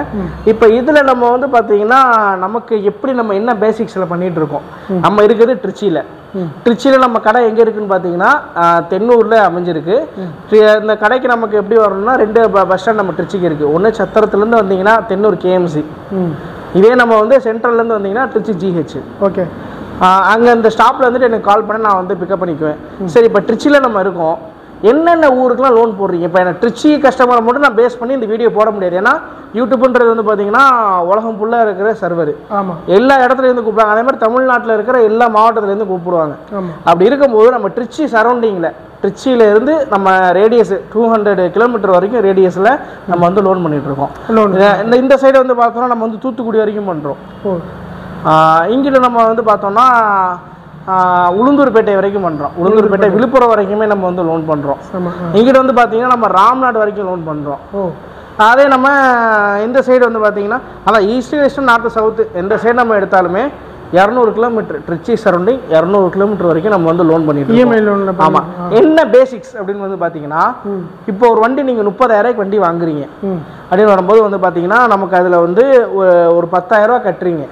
இப்போ இதில் நம்ம வந்து பார்த்தீங்கன்னா நமக்கு எப்படி நம்ம என்ன பேசிக்ஸில் பண்ணிகிட்டு இருக்கோம். நம்ம இருக்கிறது திருச்சியில் நம்ம கடை எங்கே இருக்குன்னு பார்த்தீங்கன்னா தென்னூரில் அமைஞ்சிருக்கு. இந்த கடைக்கு நமக்கு எப்படி வரணும்னா 2 பஸ் ஸ்டாண்ட் நம்ம திருச்சிக்கு இருக்குது. ஒன்று சத்திரத்துலேருந்து வந்தீங்கன்னா தென்னூர் KMC. இதே நம்ம வந்து சென்ட்ரல்லேருந்து வந்தீங்கன்னா திருச்சி GH. ஓகே. அங்கே இந்த ஸ்டாப்பில் வந்துட்டு எனக்கு கால் பண்ண நான் வந்து பிக்கப் பண்ணிக்குவேன். சரி, இப்போ திருச்சியில் நம்ம இருக்கோம், என்னென்ன ஊருக்குலாம் லோன் போடுறீங்க? இப்போ எனக்கு திருச்சி கஸ்டமரை மட்டும் நான் பேஸ் பண்ணி இந்த வீடியோ போட முடியாது. ஏன்னா யூடியூப்ன்றது வந்து பார்த்தீங்கன்னா உலகம் ஃபுல்லாக இருக்கிற சர்வர். ஆமாம், எல்லா இடத்துலேருந்து கூப்பிடுவாங்க. அதே மாதிரி தமிழ்நாட்டில் இருக்கிற எல்லா மாவட்டத்துலேருந்து கூப்பிடுவாங்க. அப்படி இருக்கும்போது நம்ம திருச்சி சரௌண்டிங்கில், திருச்சியிலேருந்து நம்ம ரேடியஸ் 200 கிலோமீட்டர் வரைக்கும் ரேடியஸில் நம்ம வந்து லோன் பண்ணிகிட்ருக்கோம். இந்த சைடு வந்து பார்த்தோம்னா நம்ம வந்து தூத்துக்குடி வரைக்கும் பண்ணுறோம். இங்கிட்ட நம்ம வந்து பார்த்தோம்னா உளுந்தூர்பேட்டை வரைக்கும் பண்ணுறோம். உளுந்தூர்பேட்டை விழுப்புரம் வரைக்குமே நம்ம வந்து லோன் பண்ணுறோம். இங்கிட்ட வந்து பார்த்தீங்கன்னா நம்ம ராம்நாடு வரைக்கும் லோன் பண்ணுறோம். அதே நம்ம இந்த சைடு வந்து பார்த்தீங்கன்னா அதான் ஈஸ்ட் வெஸ்ட் நார்த்து சவுத்து எந்த சைடு நம்ம எடுத்தாலுமே 200 கிலோமீட்டர் திருச்சி சரௌண்டிங் 200 கிலோமீட்டர் வரைக்கும் நம்ம வந்து லோன் பண்ணிட்டு இஎம்ஐ லோன். ஆமாம். என்ன பேசிக்ஸ் அப்படின்னு வந்து பார்த்தீங்கன்னா இப்போ ஒரு வண்டி நீங்கள் 30,000 வண்டி வாங்குறீங்க அப்படின்னு வரும்போது வந்து பார்த்தீங்கன்னா நமக்கு அதில் வந்து ஒரு 10,000 ரூபா கட்டுறீங்க.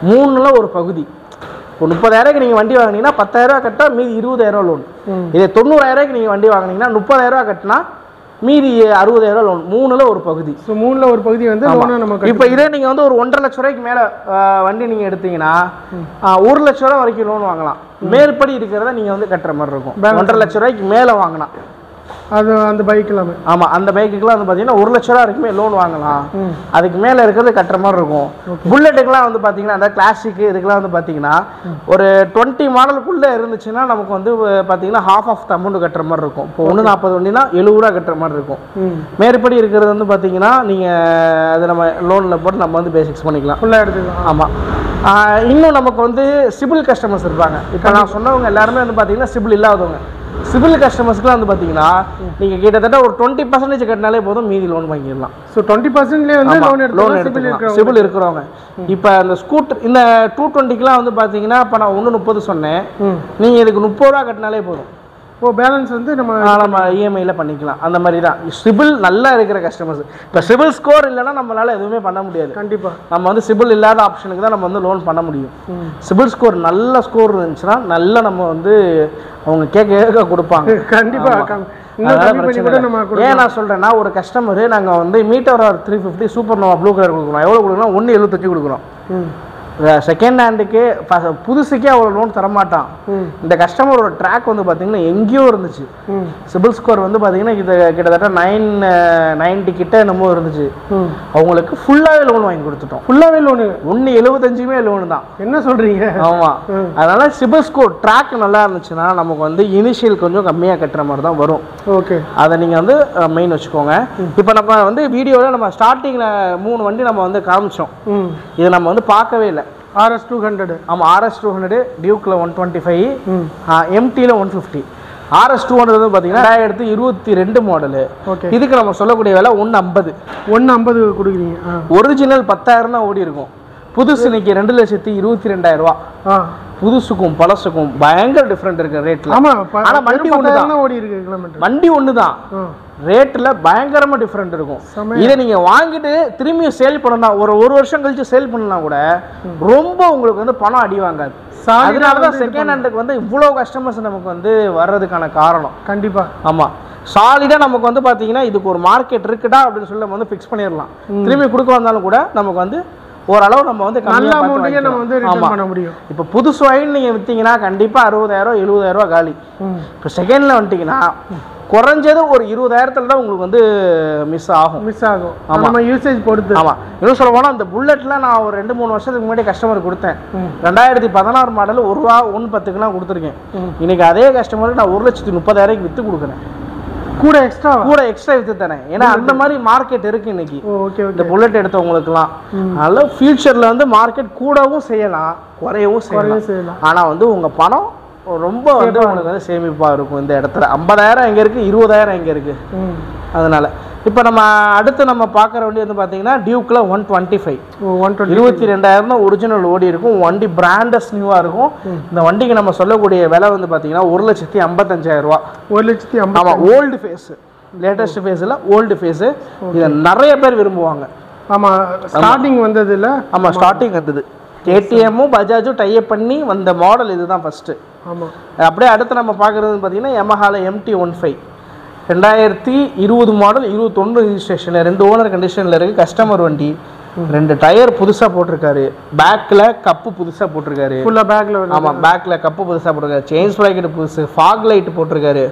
3ல் ஒரு பகுதி. இப்போ 30,000 நீங்கள் வண்டி வாங்கினீங்கன்னா 10,000 ரூபா கட்டா மீதி 20,000 லோன். இதே 90,000 நீங்கள் வண்டி வாங்கினீங்கன்னா 30,000 ரூபா கட்டினா மீதி 60,000 லோன். 3ல் ஒரு பகுதி. ஸோ 3ல் ஒரு பகுதி வந்து நமக்கு. இப்போ இதே நீங்கள் வந்து ஒரு 1.5 லட்ச ரூபாய்க்கு மேலே வண்டி நீங்கள் எடுத்தீங்கன்னா 1 லட்ச ரூபா வரைக்கும் லோன் வாங்கலாம். மேற்படி இருக்கிறத நீங்கள் வந்து கட்டுற மாதிரி இருக்கும். 1.5 லட்ச ரூபாய்க்கு மேலே வாங்கினா அது அந்த பைக் எல்லாமே. ஆமாம், அந்த பைக்குக்குலாம் வந்து பார்த்தீங்கன்னா 1 லட்ச ரூபா வரைக்குமே லோன் வாங்கலாம். அதுக்கு மேலே இருக்கிறது கட்டுற மாதிரி இருக்கும். புல்லட்டுக்கெலாம் வந்து பார்த்தீங்கன்னா அந்த கிளாசிக்கு இதுக்கெல்லாம் வந்து பார்த்தீங்கன்னா ஒரு 20 மாடலுக்குள்ளே இருந்துச்சுன்னா நமக்கு வந்து பார்த்தீங்கன்னா ஹாஃப் ஆஃப் த அமௌண்ட் கட்டுற மாதிரி இருக்கும். இப்போ 140 வண்டினா 70 ரூபா கட்டுற மாதிரி இருக்கும். மேற்படி இருக்கிறது வந்து பார்த்தீங்கன்னா நீங்கள் அதை நம்ம லோனில் போட்டு நம்ம வந்து பேசிக்ஸ் பண்ணிக்கலாம், ஃபுல்லாக எடுத்துக்கலாம். ஆமாம். இன்னும் நமக்கு வந்து சிபில் கஸ்டமர்ஸ் இருப்பாங்க. இப்போ நான் சொன்னவங்க எல்லாருமே வந்து பார்த்தீங்கன்னா சிபில் இல்லாதவங்க. சிபில் கஸ்டமர்ஸ்க்குலாம் வந்து பார்த்தீங்கன்னா நீங்கள் கிட்டத்தட்ட ஒரு 20% கட்டினாலே போதும், மீதி லோன் வாங்கிடலாம். ஸோ 20%லேயே வந்து லோன் எடுத்துக்கலாம் சிபில் இருக்கிறவங்க. இப்போ அந்த ஸ்கூட்டர் இந்த 220க்குலாம் வந்து பார்த்தீங்கன்னா இப்போ நான் 130 சொன்னேன், நீங்கள் இதுக்கு 30 ரூபா கட்டினாலே போதும். ஓ, பேலன்ஸ் வந்து நம்ம இஎம்ஐயில் பண்ணிக்கலாம். அந்த மாதிரி தான் சிபில் நல்லா இருக்கிற கஸ்டமர்ஸ். இப்போ சிபில் ஸ்கோர் இல்லைன்னா நம்மளால் எதுவுமே பண்ண முடியாது. கண்டிப்பாக நம்ம வந்து சிபில் இல்லாத ஆப்ஷனுக்கு தான் நம்ம வந்து லோன் பண்ண முடியும். சிபில் ஸ்கோர் நல்ல ஸ்கோர் இருந்துச்சுன்னா நல்லா நம்ம வந்து அவங்க கேட்க கொடுப்பாங்க. கண்டிப்பாக. ஏன் நான் சொல்கிறேன்னா, ஒரு கஸ்டமரு நாங்கள் வந்து Meteor 350 super nova blue colour கொடுக்குறோம். எவ்வளோ கொடுக்குறோம்? 1.75 கொடுக்குறோம். செகண்ட் ஹேண்டுக்கு புதுசுக்கே அவ்வளோ லோன் தரமாட்டான். இந்த கஸ்டமரோட ட்ராக் வந்து பார்த்தீங்கன்னா எங்கேயோ இருந்துச்சு. சிபில் ஸ்கோர் வந்து பார்த்தீங்கன்னா இது கிட்டத்தட்ட 990 கிட்ட என்னமோ இருந்துச்சு. அவங்களுக்கு ஃபுல்லாகவே லோன் வாங்கி கொடுத்துட்டோம். ஃபுல்லாகவே லோனு 1.75 லோனு தான். என்ன சொல்கிறீங்க? ஆமாம். அதனால சிபில் ஸ்கோர் ட்ராக் நல்லா இருந்துச்சுன்னா நமக்கு வந்து இனிஷியல் கொஞ்சம் கம்மியாக கட்டுற மாதிரி தான் வரும். ஓகே, அதை நீங்கள் வந்து மெயின் வச்சுக்கோங்க. இப்போ நம்ம வந்து வீடியோவில் நம்ம ஸ்டார்டிங்கில் 3 வண்டி நம்ம வந்து காமிச்சோம். இதை நம்ம வந்து பார்க்கவே இல்லை. RS 200. ஆமாம், RS 200, டியூக்கில் 125, MTயில் 150. RS 200 வந்து பார்த்தீங்கன்னா 2022 மாடலு. ஓகே, இதுக்கு நம்ம சொல்லக்கூடிய விலை 150 கொடுக்குறீங்க. ஒரிஜினல் 10,000 தான் ஓடி இருக்கும். புதுசு இன்னைக்கு 2,22,000 ரூபா. புதுசுக்கும் பழசுக்கும் பயங்கர டிஃப்ரெண்ட் இருக்கு ரேட்ல. ஆனால் வண்டி ஒன்று தான் ஓடி இருக்கு. வண்டி ஒன்று தான், ரேட்டில் பயங்கரமாக டிஃப்ரெண்ட் இருக்கும். இதை நீங்கள் வாங்கிட்டு திரும்பியும் சேல் பண்ணலாம், ஒரு வருஷம் கழிச்சு சேல் பண்ணலாம் கூட ரொம்ப உங்களுக்கு வந்து பணம் அடி வாங்காது. அதனால தான் செகண்ட் ஹேண்டுக்கு வந்து இவ்வளோ கஸ்டமர்ஸ் நமக்கு வந்து வர்றதுக்கான காரணம். கண்டிப்பாக. ஆமாம், சாலிடாக நமக்கு வந்து பார்த்தீங்கன்னா இதுக்கு ஒரு மார்க்கெட் இருக்குடா அப்படின்னு சொல்லி நம்ம வந்து ஃபிக்ஸ் பண்ணிடலாம். திரும்பி கொடுக்க வந்தாலும் கூட நமக்கு வந்து ஓரளவு நம்ம வந்து நல்ல அமௌண்ட்டுக்கே நம்ம வந்து ரிட்டர்ன் பண்ண முடியும். இப்போ புதுசு வாங்கி நீங்கள் விற்றீங்கன்னா கண்டிப்பாக 60,000 70,000 காலி. இப்போ செகண்டில் வந்துட்டிங்கன்னா குறைஞ்சது ஒரு 20,000 தான் உங்களுக்கு வந்து மிஸ் ஆகும். ஆமாம், நம்ம யூசேஜ் பொறுத்து. ஆமாம், இன்னும் சொல்ல போனால் அந்த புல்லட்டில் நான் ஒரு 2-3 வருஷத்துக்கு முன்னாடி கஸ்டமர் கொடுத்தேன். 2016 மாடல் 1 ரூபா 1.10க்குலாம் கொடுத்துருக்கேன். இன்னைக்கு அதே கஸ்டமருக்கு நான் 1,30,000 விற்று கொடுக்குறேன். கூட எக்ஸ்ட்ரா வித்து தரேன். ஏன்னா அந்த மாதிரி மார்க்கெட் இருக்கு இன்னைக்கு இந்த புல்லட் எடுத்தவங்களுக்குலாம். அதனால ஃபியூச்சர்ல வந்து மார்க்கெட் கூடவும் செய்யலாம், குறையவும் செய்யலாம். ஆனா வந்து உங்க பணம் ரொம்ப வந்து உங்களுக்கு வந்து சேமிப்பா இருக்கும். இந்த இடத்துல 50,000 எங்க இருக்கு, 20,000 எங்க இருக்கு. அதனால இப்போ நம்ம அடுத்து நம்ம பார்க்குற வண்டி வந்து பார்த்தீங்கன்னா டியூக்கில் 125 22,000 தான் ஒரிஜினல் ஓடி இருக்கும். வண்டி பிராண்டஸ் நியூவாக இருக்கும். இந்த வண்டிக்கு நம்ம சொல்லக்கூடிய விலை வந்து பார்த்தீங்கன்னா 1,55,000 ரூபா. 1,50,000. ஆமாம், ஓல்டு ஃபேஸு, லேட்டஸ்ட் ஃபேஸில் ஓல்டு ஃபேஸு. இதை நிறைய பேர் விரும்புவாங்க. ஆமாம், ஸ்டார்டிங் வந்தது இல்லை. ஆமாம், ஸ்டார்டிங் வந்தது. கேடிஎம்மும் பஜாஜும் டைப் பண்ணி வந்த மாடல் இதுதான் ஃபஸ்ட்டு. ஆமாம், அப்படியே அடுத்து நம்ம பார்க்குறது பார்த்தீங்கன்னா யமஹாவில் MT-15 2020 மாடல், 21 ரிஜிஸ்ட்ரேஷனில், 2 ஓனர் கண்டிஷனில் இருக்குது. கஸ்டமர் வண்டி, 2 டயர் புதுசாக போட்டிருக்காரு. பேக்கில் கப்பு புதுசாக போட்டிருக்காரு. ஃபுல்லாக பேக்கில். ஆமாம், பேக்கில் கப்பு புதுசாக போட்டிருக்காரு. செயின் ஸ்ப்ராக்கெட் புதுசு, ஃபாக் லைட் போட்டிருக்காரு.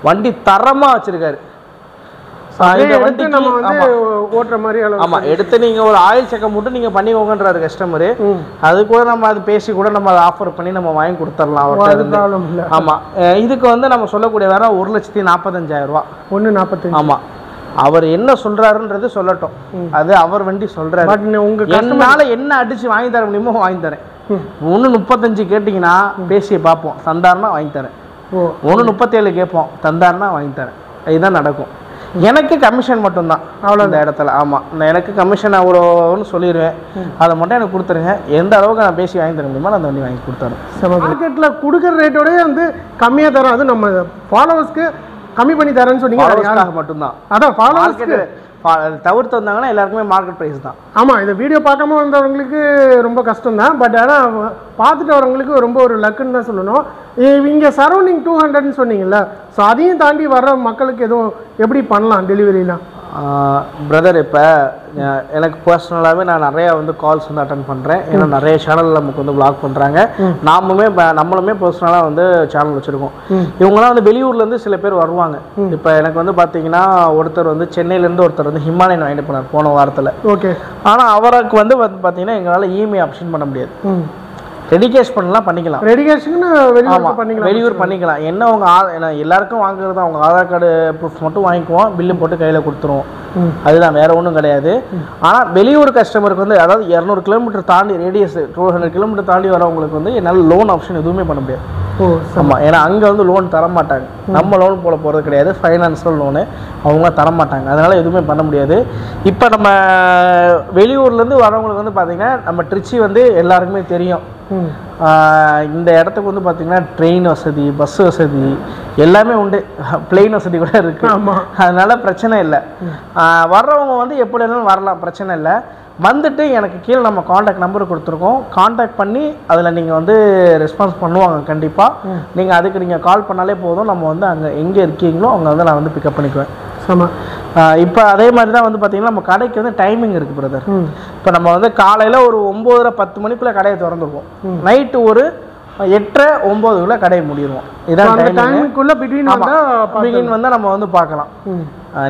வண்டி தரமாக வச்சுருக்காரு. நம்ம வந்து ஓட்டுற மாதிரி. ஆமாம், எடுத்து நீங்கள் ஒரு ஆயில் செக்கப் மட்டும் நீங்கள் பண்ணிக்கோங்கன்றாரு கஸ்டமரு. அது கூட நம்ம அது பேசி கூட நம்ம அதை ஆஃபர் பண்ணி நம்ம வாங்கி கொடுத்துடலாம் அவர்கிட்ட. ஆமாம், இதுக்கு வந்து நம்ம சொல்லக்கூடிய வேற 1,45,000 ரூபா. 1,45. ஆமாம், அவர் என்ன சொல்றாருன்றது சொல்லட்டும், அது அவர் வண்டி சொல்றாரு. என்னால என்ன அடிச்சு வாங்கி தர முடியுமோ வாங்கி தரேன். 1,35 கேட்டிங்கன்னா பேசி பார்ப்போம், தந்தாருன்னா வாங்கி தரேன். 1,37 கேட்போம், தந்தாருன்னா வாங்கி தரேன். இதுதான் நடக்கும். எனக்கு கமிஷன் மட்டும்தான் அவ்வளோ இந்த இடத்துல. ஆமாம், எனக்கு கமிஷன் அவ்வளோன்னு சொல்லிடுவேன். அதை மட்டும் எனக்கு கொடுத்துருங்க. எந்த அளவுக்கு நான் பேசி வாங்கி தர முடியுமோ அந்த வண்டி வாங்கி கொடுத்துறேன். மார்க்கெட்டில் கொடுக்குற ரேட்டோடய வந்து கம்மியாக தரோம். அது நம்ம ஃபாலோவர்ஸ்க்கு கம்மி பண்ணி தரேன்னு சொன்னீங்க. மட்டும்தான். அதான் ஃபாலோவர்ஸ்க்கு தவிர்த்து வந்தாங்கன்னா எல்லாருக்குமே மார்க்கெட் ப்ரைஸ் தான். ஆமாம், இந்த வீடியோ பார்க்காம வந்தவங்களுக்கு ரொம்ப கஷ்டம் தான். பட் ஆனால் பார்த்துட்டு வரவங்களுக்கு ரொம்ப ஒரு லக்குன்னு தான் சொல்லணும். இங்கே சரௌண்டிங் 200ன்னு சொன்னீங்கல்ல, ஸோ அதையும் தாண்டி வர மக்களுக்கு எதுவும் எப்படி பண்ணலாம் டெலிவரிலாம்? பிரதர் இப்போ எனக்கு பர்சனலாகவே நான் நிறையா வந்து கால்ஸ் வந்து அட்டன் பண்ணுறேன். ஏன்னா நிறைய சேனல் நமக்கு வந்து வ்ளாக் பண்ணுறாங்க. நம்மளுமே பர்சனலாக வந்து சேனல் வச்சுருக்கோம். இவங்களாம் வந்து வெளியூர்லேருந்து சில பேர் வருவாங்க. இப்போ எனக்கு வந்து பார்த்தீங்கன்னா ஒருத்தர் வந்து சென்னையிலேருந்து ஒருத்தர் வந்து ஹிமாலயன் வாங்கிட்டு போனார் போன வாரத்தில். ஓகே. ஆனால் அவருக்கு வந்து பார்த்தீங்கன்னா எங்களால் இஎம்ஐ ஆப்ஷன் பண்ண முடியாது. ரெடிகேஷ் பண்ணலாம், பண்ணிக்கலாம். ரெடிகேஷன் வெளியூர் பண்ணிக்கலாம். என்ன உங்க எல்லாருக்கும் வாங்குறது தான். உங்க ஆதார் கார்டு ப்ரூஃப் மட்டும் வாங்கிக்குவோம், பில்லு போட்டு கையில் கொடுத்துருவோம். அதுதான், வேற ஒன்றும் கிடையாது. ஆனால் வெளியூர் கஸ்டமருக்கு வந்து அதாவது 200 கிலோமீட்டர் தாண்டி ரேடியஸ் 200 கிலோமீட்டர் தாண்டி வரவங்களுக்கு வந்து என்னால் லோன் ஆப்ஷன் எதுவுமே பண்ண முடியாது. ஆமாம், ஏன்னா அங்கே வந்து லோன் தரமாட்டாங்க. நம்ம லோன் போல போகிறது கிடையாது, ஃபைனான்ஸியல் லோனு அவங்க தரமாட்டாங்க. அதனால் எதுவுமே பண்ண முடியாது. இப்போ நம்ம வெளியூர்லேருந்து வரவங்களுக்கு வந்து பார்த்திங்கன்னா நம்ம ட்ரிச்சி வந்து எல்லாருக்குமே தெரியும். இந்த இடத்துக்கு வந்து பார்த்தீங்கன்னா ட்ரெயின் வசதி, பஸ் வசதி எல்லாமே உண்டு. பிளெயின் வசதி கூட இருக்கு. அதனால பிரச்சனை இல்லை. வர்றவங்க வந்து எப்படி இருந்தாலும் வரலாம், பிரச்சனை இல்லை. வந்துட்டு எனக்கு கீழே நம்ம காண்டாக்ட் நம்பர் கொடுத்துருக்கோம். காண்டாக்ட் பண்ணி அதில் நீங்கள் வந்து ரெஸ்பான்ஸ் பண்ணுவாங்க கண்டிப்பாக. நீங்கள் அதுக்கு நீங்கள் கால் பண்ணாலே போதும். நம்ம வந்து அங்கே எங்கே இருக்கீங்களோ அங்கே வந்து நான் வந்து பிக்கப் பண்ணிக்குவேன். இப்போ அதே மாதிரி தான் வந்து பார்த்தீங்கன்னா நம்ம கடைக்கு வந்து டைமிங் இருக்குது பிரதர். இப்போ நம்ம வந்து காலையில் ஒரு 9:30-10 மணிக்குள்ளே கடையை திறந்துருவோம். நைட்டு ஒரு 8:30-9 கடையை முடிடுவோம். இதான் டைமிங்குள்ளே பிகின் வந்தால் நம்ம வந்து பார்க்கலாம்.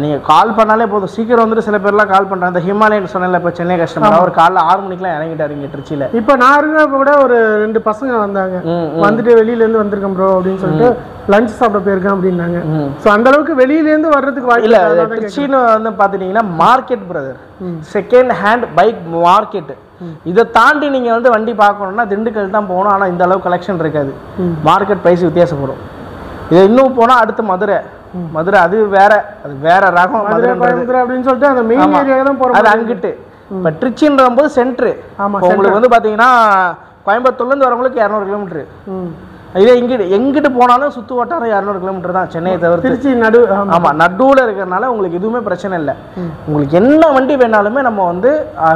நீங்கள் கால் பண்ணாலே போதும், சீக்கிரம் வந்துட்டு. சில பேர்லாம் கால் பண்ணுறாங்க. இந்த ஹிமாலயன் சொன்னல, இப்போ சென்னை கஸ்டமர் அவர் காலைல 6 மணிக்கெலாம் இறங்கிட்டாரு இங்கே ட்ரிச்சியில். இப்போ நான் இருந்தப்போ கூட ஒரு 2 பசங்க வந்தாங்க. வந்துட்டு வெளியிலேருந்து வந்திருக்கேன் ப்ரோ அப்படின்னு சொல்லிட்டு லஞ்ச் சாப்பிட போயிருக்கேன் அப்படின்னாங்க. ஸோ அந்த அளவுக்கு வெளியிலேருந்து வர்றதுக்கு வாய்ப்பு இல்லை. ட்ரிச்சின்னு வந்து பார்த்துட்டிங்கன்னா market brother, second hand bike market. இதை தாண்டி நீங்கள் வந்து வண்டி பார்க்கணுன்னா திண்டுக்கல் தான் போகணும். ஆனால் இந்த அளவுக்கு கலெக்ஷன் இருக்காது. மார்க்கெட் ப்ரைஸ் வித்தியாசப்படும். இது இன்னும் போனால் அடுத்து மதுரை அது வேற ரகம். அப்படின்னு சொல்லிட்டு அந்த மெயின் ஏரியா தான் போறோம். அது அங்கிட்டு. இப்போ ட்ரிச்சின்ற போது சென்ட்ரு. உங்களுக்கு வந்து பார்த்தீங்கன்னா கோயம்புத்தூர்லேருந்து வரவங்களுக்கு 200 கிலோமீட்டரு. இதே எங்கிட்டு போனாலும் சுற்று வட்டாரம் 200 கிலோமீட்டர் தான், சென்னையை தவிர்த்து. திருச்சி நடுவில் இருக்கிறதுனால உங்களுக்கு எதுவுமே பிரச்சனை இல்லை. உங்களுக்கு என்ன வண்டி வேணாலுமே நம்ம வந்து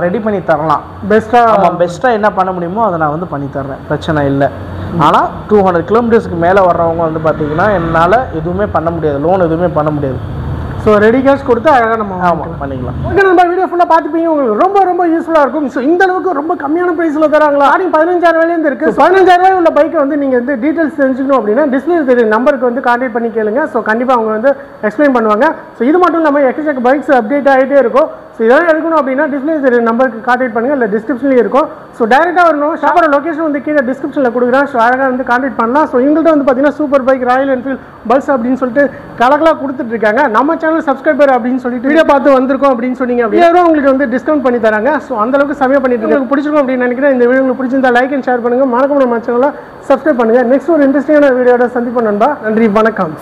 ரெடி பண்ணி தரலாம். பெஸ்ட்டாக என்ன பண்ண முடியுமோ அதை நான் வந்து பண்ணி தர்றேன், பிரச்சனை இல்லை. ஆனால் 200 கிலோமீட்டர்ஸ்க்கு மேலே வர்றவங்க வந்து பார்த்தீங்கன்னா என்னால் எதுவுமே பண்ண முடியாது, லோன் எதுவுமே பண்ண முடியாது. ஸோ ரெடி கேஷ் கொடுத்து அழகாக நம்ம பண்ணிக்கலாம். ஓகே, நம்ம வீடியோ ஃபுல்லாக பார்த்துப்பீங்க. உங்களுக்கு ரொம்ப யூஸ்ஃபுல்லாக இருக்கும். ஸோ இந்த அளவுக்கு ரொம்ப கம்மியான ப்ரைஸில் தராங்களா? 15,000 இருக்குது. 15,000 உள்ள பைக்கை வந்து நீங்கள் வந்து டீட்டெயில்ஸ் தெரிஞ்சுக்கணும் அப்படின்னா டிஸ்பிளே தெரியும் நம்பருக்கு வந்து கான்டாக்ட் பண்ணி கேளுங்க. ஸோ கண்டிப்பாக அவங்க வந்து எக்ஸ்பிளைன் பண்ணுவாங்க. ஸோ இது மட்டும் இல்லாமல் எக்கச்சக்க பைக்ஸ் அப்டேட் ஆகிட்டே இருக்கும். ஸோ இதெல்லாம் எடுக்கணும் அப்படின்னா டிஸ்பிளே தெரியும் நம்பருக்கு கான்டாக்ட் பண்ணுங்கள், இல்லை டிஸ்கிரிப்ஷன்லேயே இருக்கும். ஸோ டேரெக்டாக வரணும். ஷாப்போட லொக்கேஷன் வந்து கீழே டிஸ்கிரிப்ஷனில் கொடுக்குறேன். ஸோ அழகாக வந்து கான்டாக்ட் பண்ணலாம். ஸோ எங்கள்கிட்ட வந்து பார்த்தீங்கன்னா super bike, Royal Enfield, pulse அப்படின்னு சொல்லிட்டு கலக்கலாக கொடுத்துட்ருக்காங்க. நம்ம சேனல் சப்ஸ்கிரைபர் அப்படின்னு சொல்லிட்டு வீடியோ பார்த்து வந்திருக்கோம் அப்படின்னு சொன்னீங்க அப்படின்னா உங்களுக்கு வந்து டிஸ்கவுண்ட் பண்ணி தராங்க. ஸோ அந்த அளவுக்கு சமயம் பண்ணிட்டு உங்களுக்கு பிடிச்சிருக்கும் அப்படின்னு நினைக்கிறேன். இந்த வீடியோ உங்களுக்கு பிடிச்சிருந்தா லைக் அண்ட் ஷேர் பண்ணுங்க. மறக்காம நம்ம சேனலை சப்ஸ்கிரைப் பண்ணுங்க. நெக்ஸ்ட் ஒரு இன்ட்ரெஸ்டிங்கான வீடியோட சந்திப்போம் நண்பா. நன்றி, வணக்கம்.